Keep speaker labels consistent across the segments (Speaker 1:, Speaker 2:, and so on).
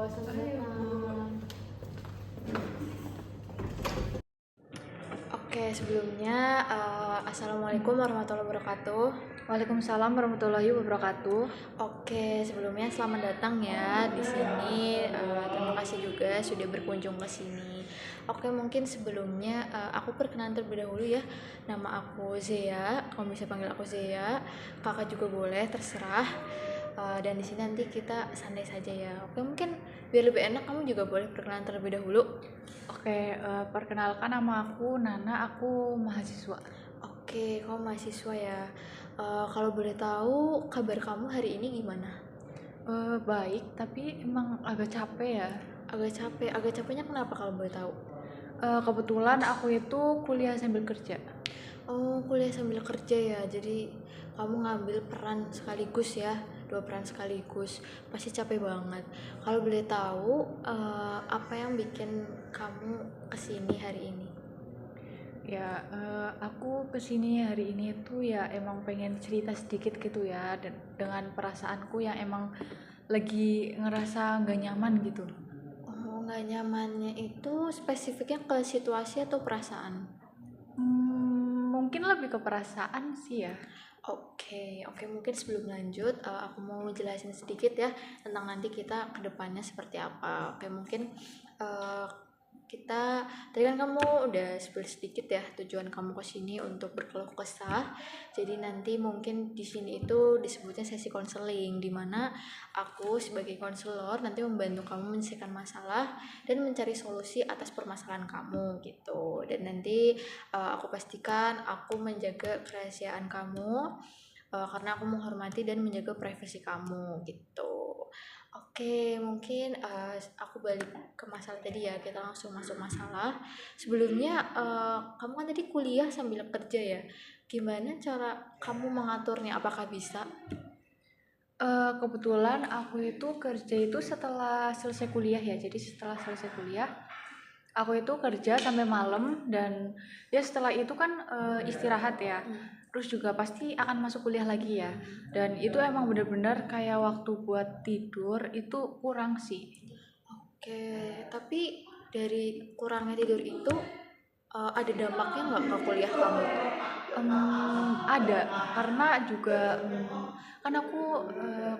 Speaker 1: selamat datang. Oke, sebelumnya Assalamualaikum warahmatullahi wabarakatuh.
Speaker 2: Waalaikumsalam warahmatullahi wabarakatuh.
Speaker 1: Oke, sebelumnya selamat datang ya di sini. Terima kasih juga sudah berkunjung ke sini. Oke, mungkin sebelumnya aku perkenalan terlebih dahulu ya. Nama aku Zea, kamu bisa panggil aku Zea. Kakak juga boleh, terserah. Dan di sini nanti kita santai saja ya. Oke, mungkin biar lebih enak kamu juga boleh perkenalan terlebih dahulu.
Speaker 2: Oke, perkenalkan nama aku Nana, aku mahasiswa.
Speaker 1: Oke, kamu mahasiswa ya. Kalau boleh tahu kabar kamu hari ini gimana?
Speaker 2: Baik, tapi emang agak capek ya.
Speaker 1: Agak capeknya kenapa kalau boleh tahu?
Speaker 2: Kebetulan aku itu kuliah sambil kerja.
Speaker 1: Oh, kuliah sambil kerja ya. Jadi kamu ngambil peran sekaligus ya, dua peran sekaligus. Pasti capek banget. Kalau boleh tahu, apa yang bikin kamu kesini hari ini?
Speaker 2: Ya, aku kesini hari ini tuh ya emang pengen cerita sedikit gitu ya, dengan perasaanku yang emang lagi ngerasa nggak nyaman gitu.
Speaker 1: Oh, nggak nyamannya itu spesifiknya ke situasi atau perasaan?
Speaker 2: Mungkin lebih ke perasaan sih ya.
Speaker 1: Oke, mungkin sebelum lanjut, aku mau jelasin sedikit ya tentang nanti kita ke depannya seperti apa. Oke, mungkin uh, kita tadi kan kamu udah spill sedikit ya tujuan kamu ke sini untuk berkeluh kesah. Jadi nanti mungkin di sini itu disebutnya sesi konseling, di mana aku sebagai konselor nanti membantu kamu menyelesaikan masalah dan mencari solusi atas permasalahan kamu gitu. Dan nanti aku pastikan aku menjaga kerahasiaan kamu karena aku menghormati dan menjaga privasi kamu gitu. Oke, mungkin aku balik ke masalah tadi ya. Kita langsung masuk masalah. Sebelumnya kamu kan tadi kuliah sambil kerja ya. Gimana cara kamu mengaturnya? Apakah bisa?
Speaker 2: Kebetulan aku itu kerja itu setelah selesai kuliah ya. Jadi setelah selesai kuliah, aku itu kerja sampai malam dan ya setelah itu kan istirahat ya. Terus juga pasti akan masuk kuliah lagi ya. Dan itu emang bener-bener kayak waktu buat tidur itu kurang sih.
Speaker 1: Oke, tapi dari kurangnya tidur itu ada dampaknya nggak ke kuliah kamu?
Speaker 2: Ada karena juga kan aku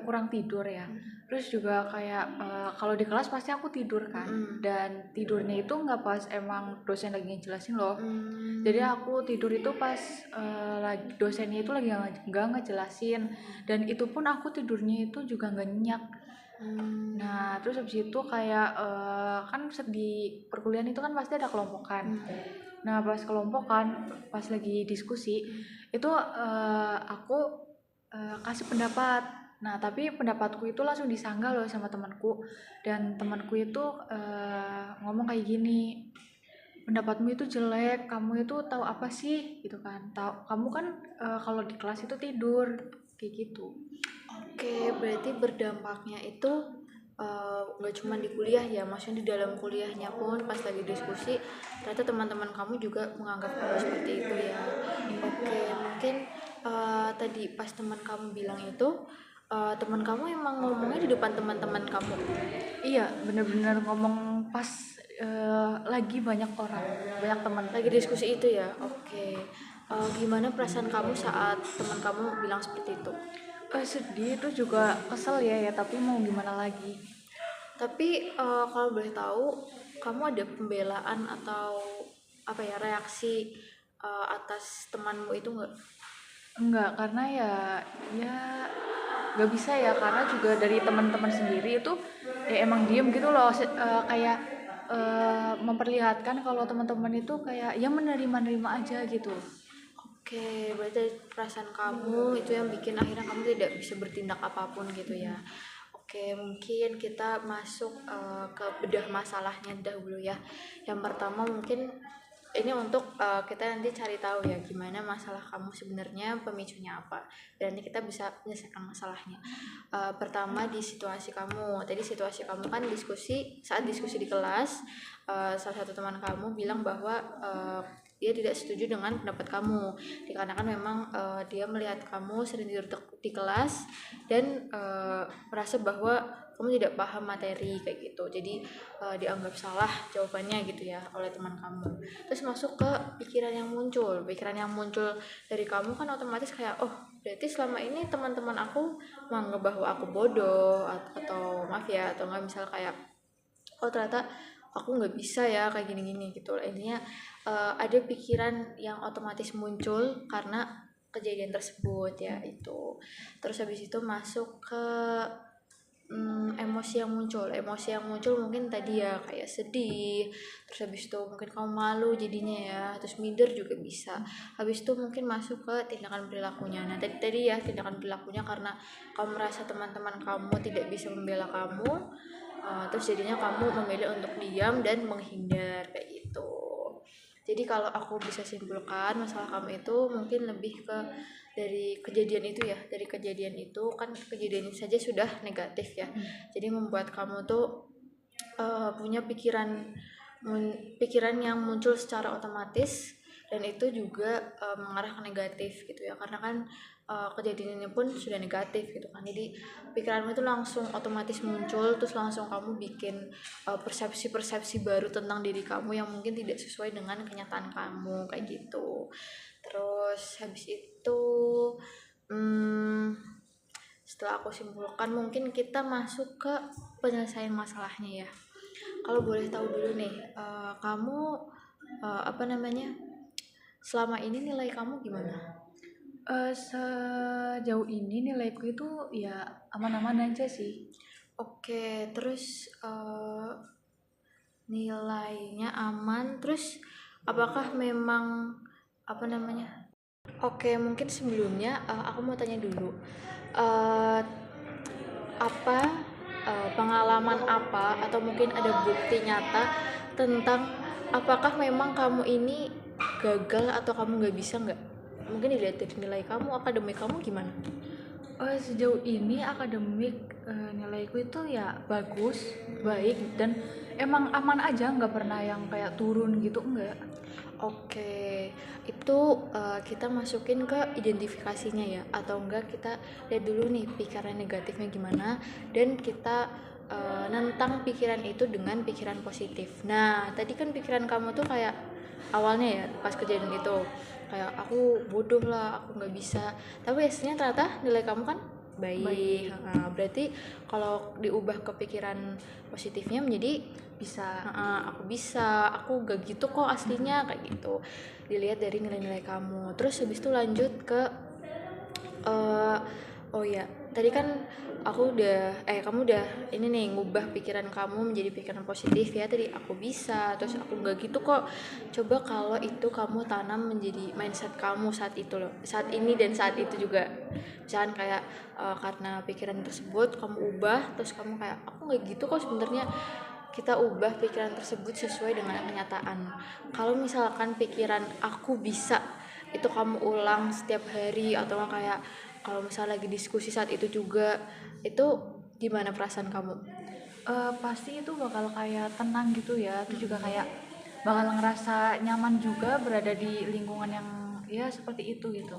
Speaker 2: kurang tidur ya. Terus juga kayak kalau di kelas pasti aku tidur kan. Dan tidurnya itu nggak pas emang dosen lagi ngejelasin loh. Jadi aku tidur itu pas dosennya itu lagi nggak ngejelasin. Dan itu pun aku tidurnya itu juga nggak nyenyak. Nah terus habis itu kayak kan di perkuliahan itu kan pasti ada kelompokan. Nah pas kelompokan, pas lagi diskusi itu aku kasih pendapat. Nah tapi pendapatku itu langsung disanggah loh sama temanku. Dan temanku itu ngomong kayak gini, pendapatmu itu jelek, kamu itu tahu apa sih gitu kan, kamu kan kalau di kelas itu tidur kayak gitu.
Speaker 1: Oke, berarti berdampaknya itu nggak cuma di kuliah ya, maksudnya di dalam kuliahnya pun pas lagi diskusi ternyata teman-teman kamu juga menganggap kamu seperti itu ya. Oke, mungkin tadi pas teman kamu bilang itu teman kamu emang ngomongnya di depan teman-teman kamu.
Speaker 2: Iya bener-bener ngomong pas lagi banyak orang, banyak teman.
Speaker 1: Lagi diskusi itu ya. Oke. Gimana perasaan kamu saat teman kamu bilang seperti itu?
Speaker 2: Sedih itu juga kesel ya, tapi mau gimana lagi.
Speaker 1: Tapi kalau boleh tahu, kamu ada pembelaan atau apa ya reaksi atas temanmu itu nggak?
Speaker 2: Enggak, karena ya nggak bisa ya, karena juga dari teman-teman sendiri itu ya emang diem gitu loh, kayak memperlihatkan kalau teman-teman itu kayak ya menerima-nerima aja gitu.
Speaker 1: Oke, berarti perasaan kamu itu yang bikin akhirnya kamu tidak bisa bertindak apapun gitu ya. Oke, mungkin kita masuk ke bedah masalahnya dahulu ya. Yang pertama mungkin ini untuk kita nanti cari tahu ya gimana masalah kamu sebenarnya, pemicunya apa. Dan nanti kita bisa menyelesaikan masalahnya. Pertama di situasi kamu. Tadi situasi kamu kan saat diskusi di kelas, salah satu teman kamu bilang bahwa dia tidak setuju dengan pendapat kamu dikarenakan memang dia melihat kamu sering tidur di kelas dan merasa bahwa kamu tidak paham materi kayak gitu, jadi dianggap salah jawabannya gitu ya oleh teman kamu. Terus masuk ke pikiran yang muncul dari kamu kan otomatis kayak, oh berarti selama ini teman-teman aku menganggap bahwa aku bodoh, atau maaf ya, atau nggak misal kayak, oh ternyata aku nggak bisa ya kayak gini-gini gitu. Intinya ada pikiran yang otomatis muncul karena kejadian tersebut ya itu. Terus habis itu masuk ke emosi yang muncul mungkin tadi ya kayak sedih, terus habis itu mungkin kamu malu jadinya ya, terus minder juga bisa. Habis itu mungkin masuk ke tindakan perilakunya. Nah tadi ya tindakan perilakunya karena kamu merasa teman-teman kamu tidak bisa membela kamu, terus jadinya kamu memilih untuk diam dan menghindar kayak gitu. Jadi kalau aku bisa simpulkan masalah kamu itu mungkin lebih ke dari kejadian itu ya, dari kejadian itu kan kejadian itu saja sudah negatif ya. Jadi membuat kamu tuh punya pikiran yang muncul secara otomatis, dan itu juga mengarah ke negatif gitu ya, karena kan kejadian ini pun sudah negatif gitu kan. Jadi pikiranmu itu langsung otomatis muncul, terus langsung kamu bikin persepsi-persepsi baru tentang diri kamu yang mungkin tidak sesuai dengan kenyataan kamu kayak gitu. Terus habis itu setelah aku simpulkan mungkin kita masuk ke penyelesaian masalahnya ya. Kalau boleh tahu dulu nih, kamu selama ini nilai kamu gimana?
Speaker 2: Sejauh ini nilaiku itu ya aman-aman aja sih.
Speaker 1: Oke, terus nilainya aman, terus apakah memang Oke, mungkin sebelumnya aku mau tanya dulu, uh, apa pengalaman apa atau mungkin ada bukti nyata tentang apakah memang kamu ini gagal atau kamu nggak bisa nggak? Mungkin dilihat dari nilai kamu, akademik kamu gimana?
Speaker 2: Sejauh ini akademik nilaiku itu ya bagus, baik, dan emang aman aja, nggak pernah yang kayak turun gitu, enggak.
Speaker 1: Oke, itu kita masukin ke identifikasinya ya, atau enggak kita lihat dulu nih pikiran negatifnya gimana, dan kita nentang pikiran itu dengan pikiran positif. Nah, tadi kan pikiran kamu tuh kayak awalnya ya pas kejadian itu kayak aku bodoh lah, aku nggak bisa. Tapi aslinya ternyata nilai kamu kan baik. Nah, berarti kalau diubah ke pikiran positifnya menjadi
Speaker 2: Bisa.
Speaker 1: aku bisa, aku gak gitu kok aslinya kayak gitu. Dilihat dari nilai-nilai kamu. Terus habis itu lanjut ke oh ya, tadi kan kamu udah ini nih ngubah pikiran kamu menjadi pikiran positif ya. Tadi aku bisa, terus aku gak gitu kok. Coba kalau itu kamu tanam menjadi mindset kamu saat itu loh, saat ini dan saat itu juga. Misalkan kayak karena pikiran tersebut kamu ubah, terus kamu kayak aku gak gitu kok sebenarnya. Kita ubah pikiran tersebut sesuai dengan kenyataan. Kalau misalkan pikiran aku bisa itu kamu ulang setiap hari, atau kayak kalau misalnya lagi diskusi saat itu juga, itu gimana perasaan kamu?
Speaker 2: Pasti itu bakal kayak tenang gitu ya, terus juga kayak bakal ngerasa nyaman juga berada di lingkungan yang ya seperti itu gitu.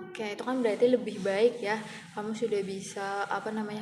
Speaker 1: Oke, itu kan berarti lebih baik ya. Kamu sudah bisa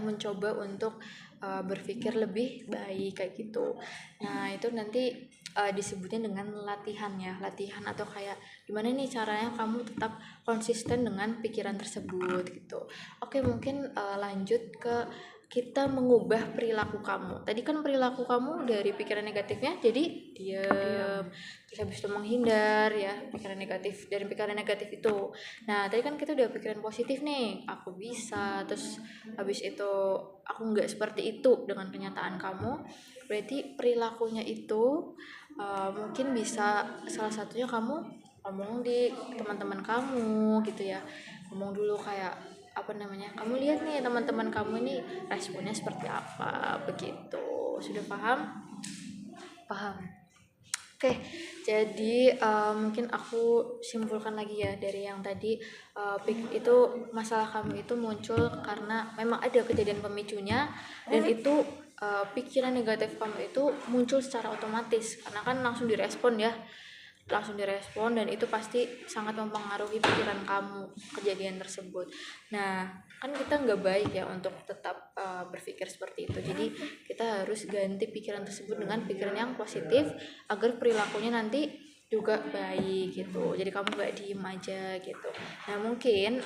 Speaker 1: mencoba untuk berpikir lebih baik kayak gitu. Nah, itu nanti disebutnya dengan latihan ya. Latihan atau kayak gimana nih caranya kamu tetap konsisten dengan pikiran tersebut gitu. Oke, mungkin lanjut ke kita mengubah perilaku kamu. Tadi kan perilaku kamu dari pikiran negatifnya jadi diam. Terus habis itu menghindar ya, pikiran negatif, dari pikiran negatif itu. Nah, tadi kan kita udah pikiran positif nih, aku bisa. Terus habis itu aku nggak seperti itu dengan kenyataan kamu. Berarti perilakunya itu mungkin bisa salah satunya kamu ngomong di teman-teman kamu gitu ya. Ngomong dulu kayak kamu lihat nih teman-teman kamu ini responnya seperti apa begitu. Sudah paham?
Speaker 2: Paham.
Speaker 1: Oke, jadi mungkin aku simpulkan lagi ya dari yang tadi, itu masalah kamu itu muncul karena memang ada kejadian pemicunya, dan itu pikiran negatif kamu itu muncul secara otomatis karena kan langsung direspon ya. langsung direspon, dan itu pasti sangat mempengaruhi pikiran kamu kejadian tersebut. Nah, kan kita nggak baik ya untuk tetap berpikir seperti itu. Jadi kita harus ganti pikiran tersebut dengan pikiran yang positif agar perilakunya nanti juga baik gitu. Jadi kamu gak diem aja gitu. Nah mungkin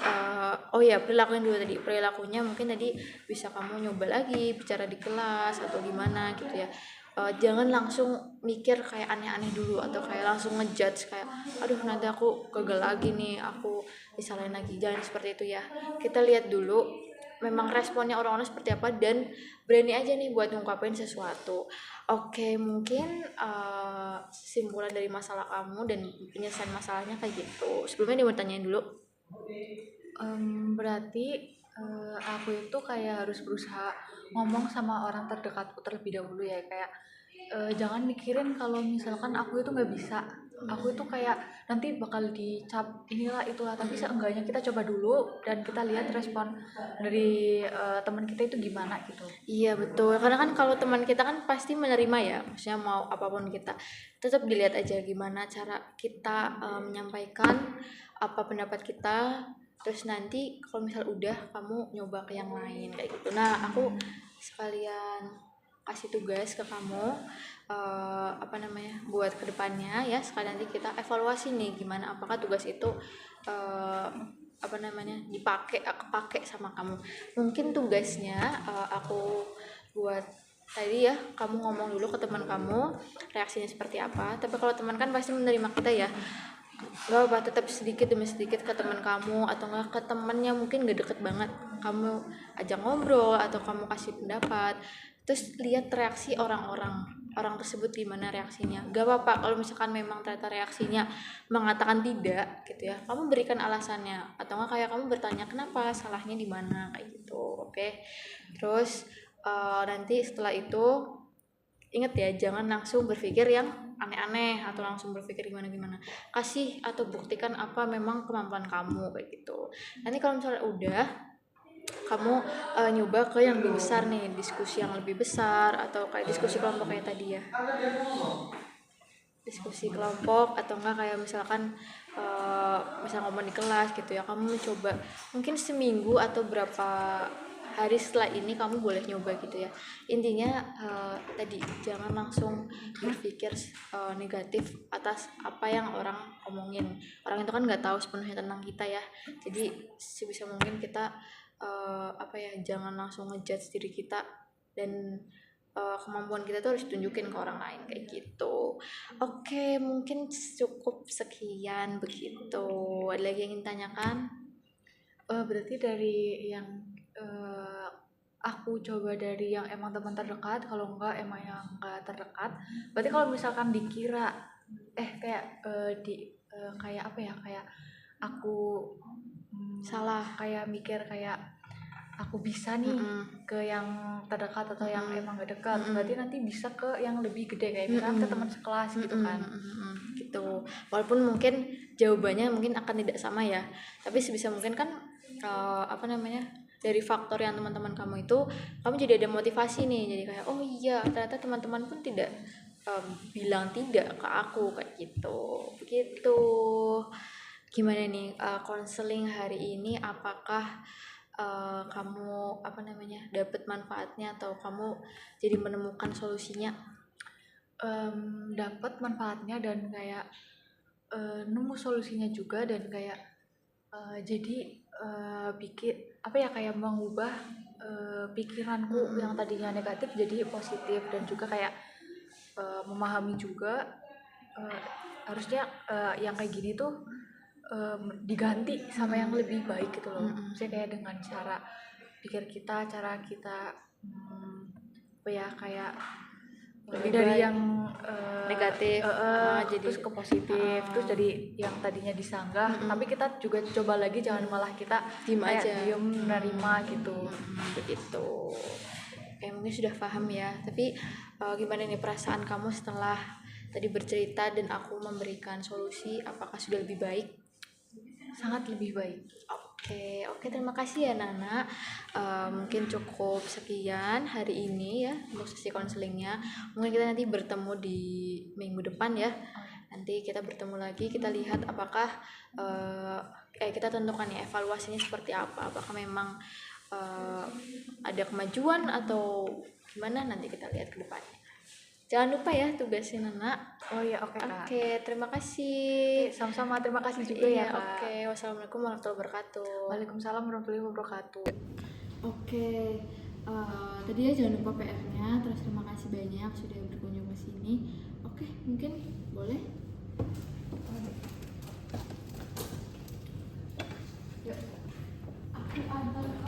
Speaker 1: oh ya, perilaku yang dulu tadi, perilakunya mungkin tadi bisa kamu nyoba lagi bicara di kelas atau gimana gitu ya. Jangan langsung mikir kayak aneh-aneh dulu, atau kayak langsung ngejudge kayak aduh nanti aku gagal lagi nih, aku disalahin lagi. Jangan seperti itu ya. Kita lihat dulu memang responnya orang-orang seperti apa, dan berani aja nih buat ngungkapin sesuatu. Oke, mungkin kesimpulan dari masalah kamu dan penyelesaian masalahnya kayak gitu. Sebelumnya dia mau tanyain dulu.
Speaker 2: Berarti aku itu kayak harus berusaha ngomong sama orang terdekatku terlebih dahulu ya, kayak jangan mikirin kalau misalkan aku itu nggak bisa, aku itu kayak nanti bakal dicap inilah itulah, tapi seenggaknya kita coba dulu dan kita lihat respon dari teman kita itu gimana gitu.
Speaker 1: Iya betul, karena kan kalau teman kita kan pasti menerima ya, maksudnya mau apapun kita, tetap dilihat aja gimana cara kita menyampaikan apa pendapat kita. Terus nanti kalau misal udah, kamu nyoba ke yang lain kayak gitu. Nah aku sekalian kasih tugas ke kamu, apa namanya, buat kedepannya ya, sekalian nanti kita evaluasi nih gimana apakah tugas itu apa namanya kepake sama kamu. Mungkin tugasnya aku buat tadi ya, kamu ngomong dulu ke teman kamu reaksinya seperti apa. Tapi kalau teman kan pasti menerima kita ya, gak apa, tetap sedikit demi sedikit ke teman kamu, atau enggak ke temannya mungkin gak deket banget, kamu ajak ngobrol atau kamu kasih pendapat. Terus lihat reaksi orang tersebut gimana reaksinya. Gak apa-apa kalau misalkan memang ternyata reaksinya mengatakan tidak gitu ya, kamu berikan alasannya, atau enggak kayak kamu bertanya kenapa, salahnya di mana kayak gitu. Oke. Terus nanti setelah itu ingat ya, jangan langsung berpikir yang aneh-aneh atau langsung berpikir gimana-gimana. Kasih atau buktikan apa memang kemampuan kamu kayak gitu. Nanti kalau misalnya udah, kamu nyoba ke yang lebih besar nih, diskusi yang lebih besar, atau kayak diskusi kelompok kayak tadi ya, diskusi kelompok, atau enggak kayak misalkan misal ngomong di kelas gitu ya, kamu mencoba mungkin seminggu atau berapa hari setelah ini kamu boleh nyoba gitu ya. Intinya tadi jangan langsung berpikir negatif atas apa yang orang omongin. Orang itu kan nggak tahu sepenuhnya tentang kita ya, jadi sebisa mungkin kita apa ya, jangan langsung ngejudge diri kita, dan kemampuan kita tuh harus tunjukin ke orang lain kayak gitu. Oke, mungkin cukup sekian begitu. Ada lagi yang ingin tanyakan?
Speaker 2: Berarti dari yang aku coba dari yang emang teman terdekat, kalau enggak emang yang enggak terdekat. Berarti kalau misalkan dikira kayak kayak apa ya, kayak aku
Speaker 1: Salah.
Speaker 2: kayak mikir kayak aku bisa nih ke yang terdekat atau yang emang gak dekat, berarti nanti bisa ke yang lebih gede kayak misalkan ke teman sekelas gitu kan.
Speaker 1: Gitu. Walaupun mungkin jawabannya mungkin akan tidak sama ya, tapi sebisa mungkin kan apa namanya, dari faktor yang teman-teman kamu itu, kamu jadi ada motivasi nih, jadi kayak oh iya ternyata teman-teman pun tidak bilang tidak ke aku kayak gitu. Begitu. Gimana nih konseling hari ini, apakah kamu apa namanya dapat manfaatnya, atau kamu jadi menemukan solusinya?
Speaker 2: Dapat manfaatnya dan kayak nemu solusinya juga, dan kayak jadi bikin apa ya, kayak mengubah pikiranku yang tadinya negatif jadi positif, dan juga kayak memahami juga harusnya yang kayak gini tuh diganti sama yang lebih baik gitu loh. Maksudnya kayak dengan cara pikir kita, cara kita apa ya, kayak
Speaker 1: Lebih
Speaker 2: dari
Speaker 1: baik.
Speaker 2: yang
Speaker 1: Negatif jadi
Speaker 2: terus ke positif, terus dari yang tadinya disanggah tapi kita juga coba lagi, jangan malah kita
Speaker 1: diem
Speaker 2: kayak
Speaker 1: aja,
Speaker 2: diem nerima gitu.
Speaker 1: begitu. Mungkin sudah paham ya, tapi gimana nih perasaan kamu setelah tadi bercerita dan aku memberikan solusi, apakah sudah lebih baik?
Speaker 2: Sangat lebih baik.
Speaker 1: Oke, terima kasih ya Nana. Mungkin cukup sekian hari ini ya untuk sesi konselingnya. Mungkin kita nanti bertemu di minggu depan ya. Nanti kita bertemu lagi, kita lihat apakah kita tentukan ya evaluasinya seperti apa. Apakah memang ada kemajuan atau gimana, nanti kita lihat ke depannya. Jangan lupa ya tugasin Nana.
Speaker 2: Oh iya, oke Kak.
Speaker 1: Oke, terima kasih.
Speaker 2: Sama-sama, terima kasih juga ya Kak.
Speaker 1: Oke, wassalamualaikum warahmatullahi wabarakatuh.
Speaker 2: Waalaikumsalam warahmatullahi wabarakatuh.
Speaker 1: Oke, tadi ya jangan lupa PR-nya. Terus terima kasih banyak sudah berkunjung ke sini. Oke, mungkin boleh. Yuk, aku antar.